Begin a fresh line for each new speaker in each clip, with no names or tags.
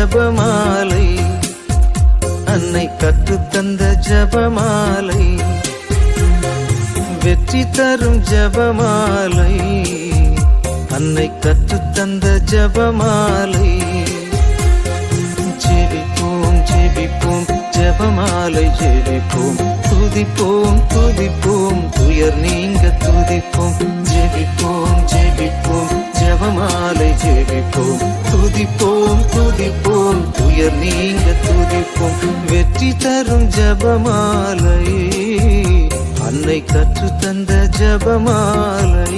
ஜபமாலை, அன்னை கற்றுத்தந்த ஜபமாலை, வெற்றி தரும் ஜபமாலை, அன்னை கற்றுத்தந்த ஜபமாலை. ஜெபிப்போம் ஜெபிப்போம் ஜபமாலை ஜெபிப்போம், துதிப்போம் துதிப்போம் துயர் நீங்க துதிப்போம். ஜெபிப்போம் ஜெபிப்போம் ஜபமாலை ஜெபிப்போம், துதிப்போம் துதிப்போம் துயர் நீங்க துதிப்போம். வெற்றி தரும் ஜபமாலை, அன்னை கற்றுத்தந்த ஜபமாலை.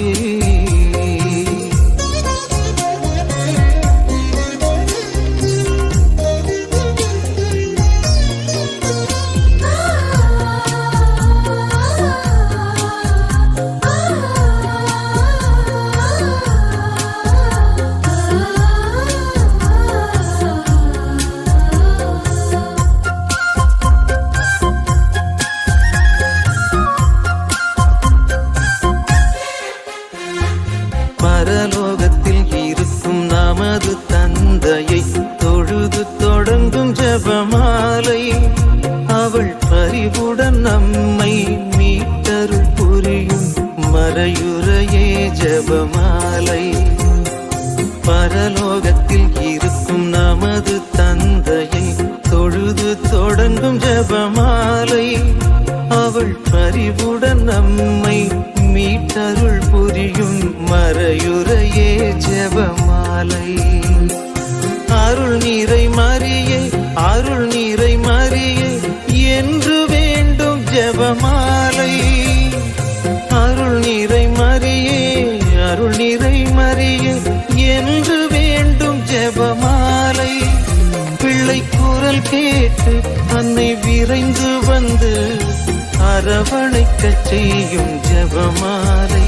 பரலோகத்தில் இருக்கும் நமது தந்தையை தொழுது தொடங்கும் ஜபமாலை, அவள் பரிவுடன் நம்மை மீட்டருள் புரியும் மறையுறையே ஜபமாலை. பரலோகத்தில் இருக்கும் நமது தந்தையை தொழுது தொடங்கும் ஜபமாலை, அவள் பரிவுடன் நம்மை மீட்டருள் புரியும் மறையுறையே ஜபமாலை. அருள் நீரை மரியே அருள் நீரை மரியே என்று வேண்டும் ஜபமாலை. அருள் நீரை மரியே அருள் நீரை மரியே என்று வேண்டும் ஜபமாலை. பிள்ளை குரல் கேட்டு அன்னை விரைந்து வந்து அரவணைக்கச் செய்யும் ஜபமாலை,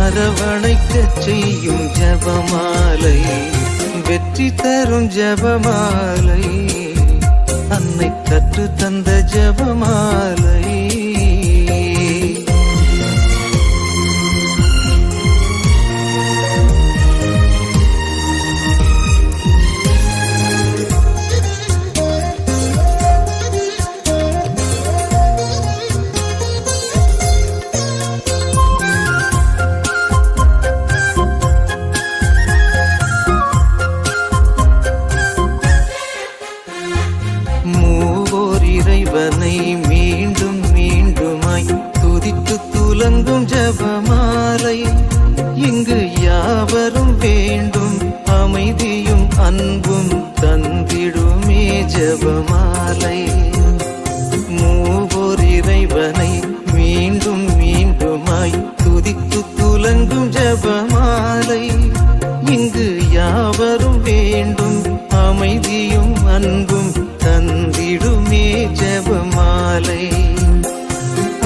அரவணைக்கச் செய்யும் ஜபமாலை. வெற்றி தரும் ஜபமாலை, அன்னை கற்று தந்த ஜபமாலை. இறைவனை மீண்டும் மீண்டுமாய் துதித்து துலங்கும் ஜபமாலை, இங்கு யாவரும் வேண்டும் அமைதியும் அன்பும் தந்திடுமே ஜபமாலை. மூவோர் இறைவனை மீண்டும் மீண்டுமாய் துதித்து துலங்கும் ஜபமாலை, இங்கு யாவரும் வேண்டும் அமைதியும் அன்பும் தந்திடுமே ஜபமாலை.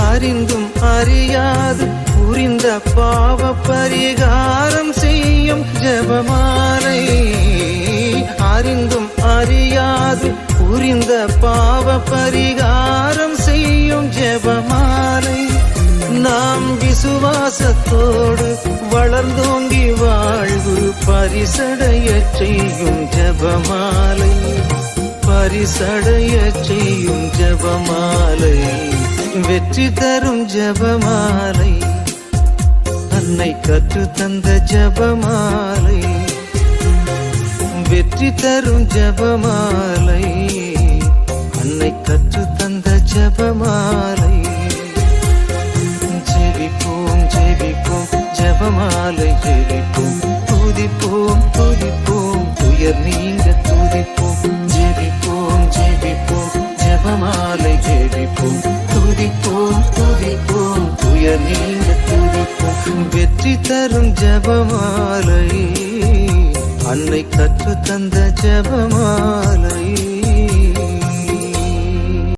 அறிந்தும் அறியாது புரிந்த பாவ பரிகாரம் செய்யும் ஜபமாலை, அறிந்தும் அறியாது புரிந்த பாவ பரிகாரம் செய்யும் ஜபமாலை. நாம் விசுவாசத்தோடு வளர்ந்தோங்கி வாழ்வு பரிசடைய செய்யும் ஜபமாலை, பரிசடைய செய்யும் ஜபமாலை. வெற்றி தரும் ஜபமாலை, அன்னை கற்று தந்த ஜபமாலை. வெற்றி தரும் ஜபமாலை, அன்னை கற்று தந்த ஜபமாலை. ஜெபிப்போம் ஜெபிப்போம் ஜபமாலை ஜெபிப்போம், துதிப்போம் துதிப்போம் துயர் நீங்க துதிப்போம். ஜெபிப்போம் ஜெபிப்போம் ஜபமாலை ஜெபிப்போம், துதிப்போம் துதிப்போம் துயர் நீங்க துதிப்போம். வெற்றி தரும் ஜபமாலை, அன்னை கற்று தந்த ஜபமாலை.